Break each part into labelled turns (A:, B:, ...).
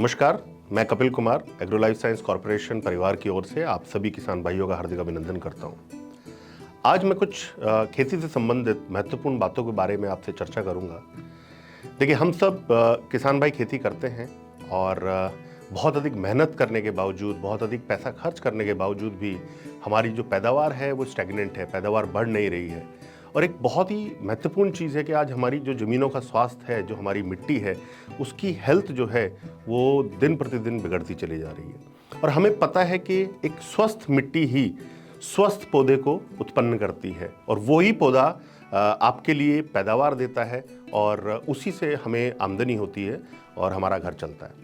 A: नमस्कार, मैं Kapil Kumar agro life science corporation परिवार की ओर से आप सभी किसान भाइयों का हार्दिक अभिनंदन करता हूं। आज मैं कुछ खेती से संबंधित महत्वपूर्ण बातों के बारे में आपसे चर्चा करूंगा। देखिए, हम सब किसान भाई खेती करते हैं और बहुत अधिक मेहनत करने के बावजूद, बहुत अधिक पैसा खर्च करने के बावजूद भी हमारी जो पैदावार है वो स्टैग्नेंट है, पैदावार बढ़ नहीं रही है। और एक बहुत ही महत्वपूर्ण चीज़ है कि आज हमारी जो ज़मीनों का स्वास्थ्य है, जो हमारी मिट्टी है, उसकी हेल्थ जो है वो दिन प्रतिदिन बिगड़ती चली जा रही है। और हमें पता है कि एक स्वस्थ मिट्टी ही स्वस्थ पौधे को उत्पन्न करती है और वही पौधा आपके लिए पैदावार देता है और उसी से हमें आमदनी होती है और हमारा घर चलता है।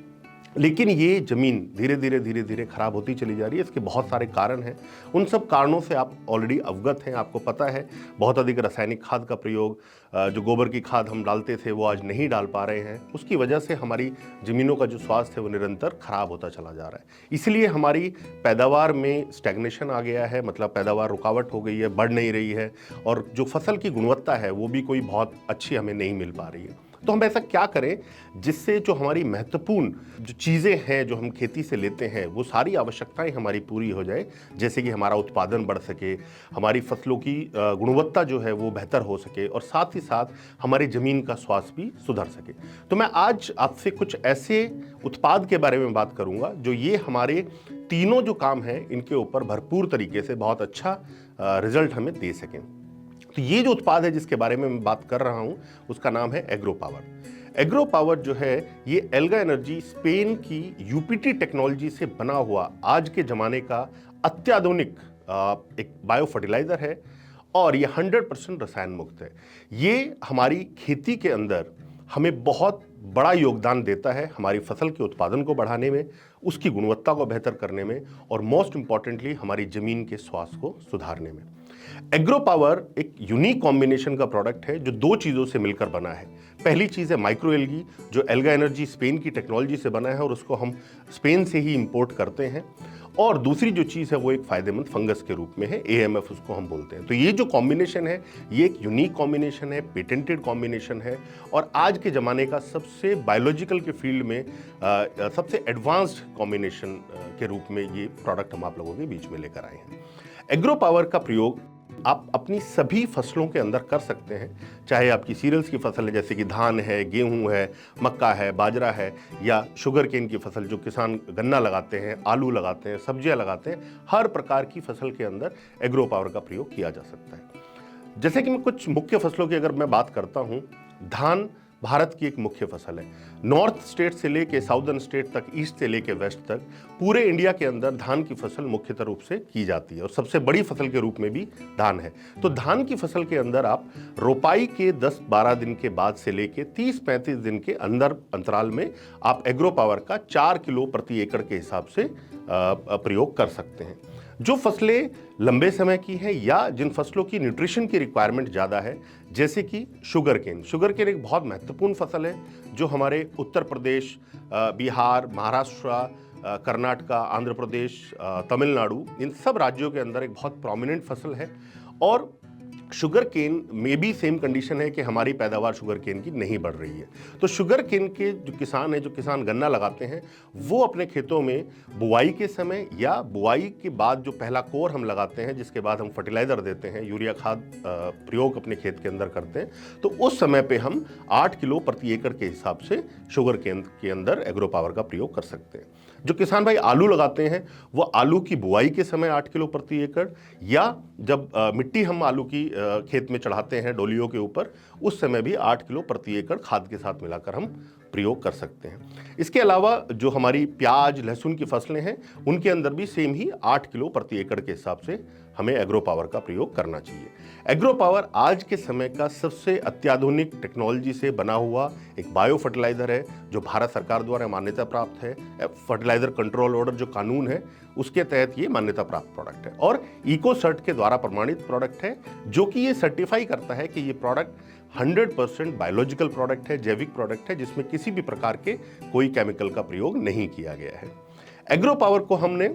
A: लेकिन ये ज़मीन धीरे धीरे खराब होती चली जा रही है। इसके बहुत सारे कारण हैं। उन सब कारणों से आप ऑलरेडी अवगत हैं, आपको पता है। बहुत अधिक रासायनिक खाद का प्रयोग, जो गोबर की खाद हम डालते थे वो आज नहीं डाल पा रहे हैं। उसकी वजह से हमारी ज़मीनों का जो स्वास्थ्य है वो निरंतर खराब होता चला जा रहा है। इसलिए हमारी पैदावार में स्टैग्नेशन आ गया है, मतलब पैदावार रुकावट हो गई है, बढ़ नहीं रही है और जो फसल की गुणवत्ता है वो भी कोई बहुत अच्छी हमें नहीं मिल पा रही है। तो हम ऐसा क्या करें जिससे जो हमारी महत्वपूर्ण जो चीज़ें हैं जो हम खेती से लेते हैं वो सारी आवश्यकताएं हमारी पूरी हो जाए, जैसे कि हमारा उत्पादन बढ़ सके, हमारी फसलों की गुणवत्ता जो है वो बेहतर हो सके और साथ ही साथ हमारी ज़मीन का स्वास्थ्य भी सुधर सके। तो मैं आज आपसे कुछ ऐसे उत्पाद के बारे में बात करूंगा जो ये हमारे तीनों जो काम हैं इनके ऊपर भरपूर तरीके से बहुत अच्छा रिजल्ट हमें दे सकें। तो ये जो उत्पाद है जिसके बारे में मैं बात कर रहा हूं उसका नाम है एग्रो पावर। एग्रो पावर जो है ये एल्गा एनर्जी स्पेन की यूपीटी टेक्नोलॉजी से बना हुआ आज के ज़माने का अत्याधुनिक एक बायो फर्टिलाइज़र है और ये 100% रसायन मुक्त है। ये हमारी खेती के अंदर हमें बहुत बड़ा योगदान देता है हमारी फसल के उत्पादन को बढ़ाने में, उसकी गुणवत्ता को बेहतर करने में और मोस्ट इंपॉर्टेंटली हमारी ज़मीन के स्वास्थ्य को सुधारने में। एग्रो पावर एक यूनिक कॉम्बिनेशन का प्रोडक्ट है जो दो चीज़ों से मिलकर बना है। पहली चीज़ है माइक्रो एल्गी, जो एल्गा एनर्जी स्पेन की टेक्नोलॉजी से बना है और उसको हम स्पेन से ही इंपोर्ट करते हैं। और दूसरी जो चीज़ है वो एक फ़ायदेमंद फंगस के रूप में है, AMF उसको हम बोलते हैं। तो ये जो कॉम्बिनेशन है ये एक यूनिक कॉम्बिनेशन है, पेटेंटेड कॉम्बिनेशन है और आज के ज़माने का सबसे बायोलॉजिकल के फील्ड में सबसे एडवांस्ड कॉम्बिनेशन के रूप में ये प्रोडक्ट हम आप लोगों के बीच में लेकर आए हैं। एग्रो पावर का प्रयोग आप अपनी सभी फसलों के अंदर कर सकते हैं, चाहे आपकी सीरियल्स की फसल है जैसे कि धान है, गेहूं है, मक्का है, बाजरा है या शुगर केन की फसल जो किसान गन्ना लगाते हैं, आलू लगाते हैं, सब्जियां लगाते हैं, हर प्रकार की फसल के अंदर एग्रो पावर का प्रयोग किया जा सकता है। जैसे कि मैं कुछ मुख्य फसलों की अगर मैं बात करता हूँ, धान भारत की एक मुख्य फसल है। नॉर्थ स्टेट से लेके साउदर्न स्टेट तक, ईस्ट से लेके वेस्ट तक पूरे इंडिया के अंदर धान की फसल मुख्यतः रूप से की जाती है और सबसे बड़ी फसल के रूप में भी धान है। तो धान की फसल के अंदर आप रोपाई के 10-12 दिन के बाद से लेके 30-35 दिन के अंदर अंतराल में आप एग्रो पावर का 4 किलो प्रति एकड़ के हिसाब से प्रयोग कर सकते हैं। जो फसलें लंबे समय की हैं या जिन फसलों की न्यूट्रिशन की रिक्वायरमेंट ज़्यादा है, जैसे कि शुगर केन एक बहुत महत्वपूर्ण फसल है जो हमारे उत्तर प्रदेश, बिहार, महाराष्ट्र, कर्नाटका, आंध्र प्रदेश, तमिलनाडु, इन सब राज्यों के अंदर एक बहुत प्रोमिनेंट फसल है। और शुगर केन में भी सेम कंडीशन है कि हमारी पैदावार शुगर केन की नहीं बढ़ रही है। तो शुगर केन के जो किसान हैं, जो किसान गन्ना लगाते हैं, वो अपने खेतों में बुआई के समय या बुआई के बाद जो पहला कोर हम लगाते हैं, जिसके बाद हम फर्टिलाइज़र देते हैं, यूरिया खाद प्रयोग अपने खेत के अंदर करते हैं, तो उस समय पे हम 8 किलो प्रति एकड़ के हिसाब से शुगर केन के अंदर एग्रो पावर का प्रयोग कर सकते हैं। जो किसान भाई आलू लगाते हैं वो आलू की बुआई के समय 8 किलो प्रति एकड़ या जब मिट्टी हम आलू की खेत में चढ़ाते हैं डोलियों के ऊपर, उस समय भी 8 किलो प्रति एकड़ खाद के साथ मिलाकर हम प्रयोग कर सकते हैं। इसके अलावा जो हमारी प्याज, लहसुन की फसलें हैं उनके अंदर भी सेम ही 8 किलो प्रति एकड़ के हिसाब से हमें एग्रो पावर का प्रयोग करना चाहिए। एग्रो पावर आज के समय का सबसे अत्याधुनिक टेक्नोलॉजी से बना हुआ एक बायो फर्टिलाइज़र है जो भारत सरकार द्वारा मान्यता प्राप्त है। फर्टिलाइज़र कंट्रोल ऑर्डर जो कानून है उसके तहत ये मान्यता प्राप्त प्रोडक्ट है और इकोसर्ट के द्वारा प्रमाणित प्रोडक्ट है, जो कि ये सर्टिफाई करता है कि ये प्रोडक्ट 100% बायोलॉजिकल प्रोडक्ट है, जैविक प्रोडक्ट है, जिसमें किसी भी प्रकार के कोई केमिकल का प्रयोग नहीं किया गया है। एग्रो पावर को हमने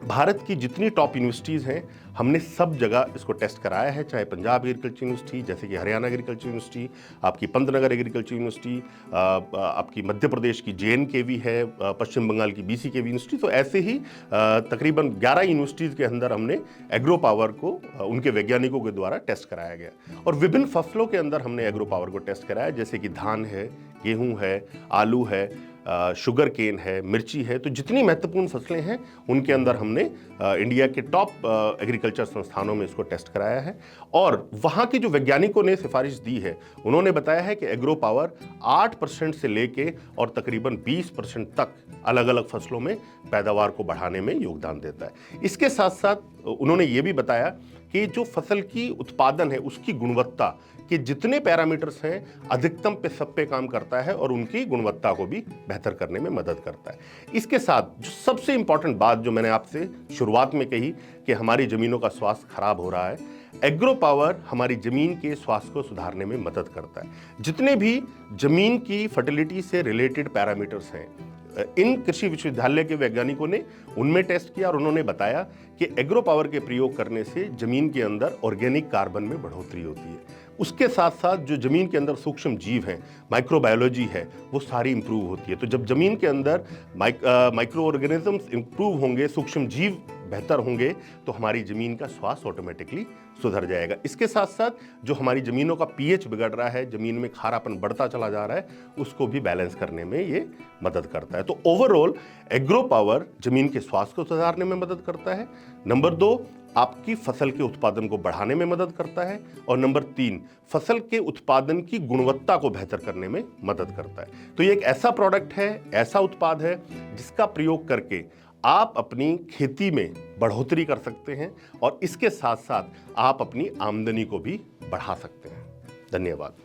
A: भारत की जितनी टॉप यूनिवर्सिटीज़ हैं, हमने सब जगह इसको टेस्ट कराया है, चाहे पंजाब एग्रीकल्चर यूनिवर्सिटी, जैसे कि हरियाणा एग्रीकल्चर यूनिवर्सिटी, आपकी पंतनगर एग्रीकल्चर यूनिवर्सिटी, आपकी मध्य प्रदेश की JNKV है, पश्चिम बंगाल की BCKV यूनिवर्सिटी। तो ऐसे ही तकरीबन 11 यूनिवर्सिटीज़ के अंदर हमने एग्रो पावर को उनके वैज्ञानिकों के द्वारा टेस्ट कराया गया। और विभिन्न फसलों के अंदर हमने एग्रो पावर को टेस्ट कराया, जैसे कि धान है, गेहूँ है, आलू है, शुगर केन है, मिर्ची है। तो जितनी महत्वपूर्ण फसलें हैं उनके अंदर हमने इंडिया के टॉप एग्रीकल्चर संस्थानों में इसको टेस्ट कराया है। और वहाँ के जो वैज्ञानिकों ने सिफारिश दी है, उन्होंने बताया है कि एग्रो पावर 8% से लेके और तकरीबन 20% तक अलग अलग फसलों में पैदावार को बढ़ाने में योगदान देता है। इसके साथ साथ उन्होंने ये भी बताया कि जो फसल की उत्पादन है उसकी गुणवत्ता के जितने पैरामीटर्स हैं, अधिकतम पे सब पे काम करता है और उनकी गुणवत्ता को भी बेहतर करने में मदद करता है। इसके साथ जो सबसे इंपॉर्टेंट बात जो मैंने आपसे शुरुआत में कही कि हमारी ज़मीनों का स्वास्थ्य खराब हो रहा है, एग्रो पावर हमारी ज़मीन के स्वास्थ्य को सुधारने में मदद करता है। जितने भी ज़मीन की फर्टिलिटी से रिलेटेड पैरामीटर्स हैं, इन कृषि विश्वविद्यालय के वैज्ञानिकों ने उनमें टेस्ट किया और उन्होंने बताया कि एग्रो पावर के प्रयोग करने से ज़मीन के अंदर ऑर्गेनिक कार्बन में बढ़ोतरी होती है। उसके साथ साथ जो ज़मीन के अंदर सूक्ष्म जीव हैं, माइक्रोबायोलॉजी है, वो सारी इंप्रूव होती है। तो जब ज़मीन के अंदर माइक्रो ऑर्गेनिजम्स इंप्रूव होंगे, सूक्ष्म जीव बेहतर होंगे, तो हमारी ज़मीन का स्वास्थ्य ऑटोमेटिकली सुधर जाएगा। इसके साथ साथ जो हमारी ज़मीनों का pH बिगड़ रहा है, ज़मीन में खारापन बढ़ता चला जा रहा है, उसको भी बैलेंस करने में ये मदद करता है। तो ओवरऑल एग्रो पावर ज़मीन के स्वास्थ्य को सुधारने में मदद करता है। नंबर 2, आपकी फसल के उत्पादन को बढ़ाने में मदद करता है। और नंबर 3, फसल के उत्पादन की गुणवत्ता को बेहतर करने में मदद करता है। तो ये एक ऐसा प्रोडक्ट है, ऐसा उत्पाद है जिसका प्रयोग करके आप अपनी खेती में बढ़ोतरी कर सकते हैं और इसके साथ साथ आप अपनी आमदनी को भी बढ़ा सकते हैं। धन्यवाद।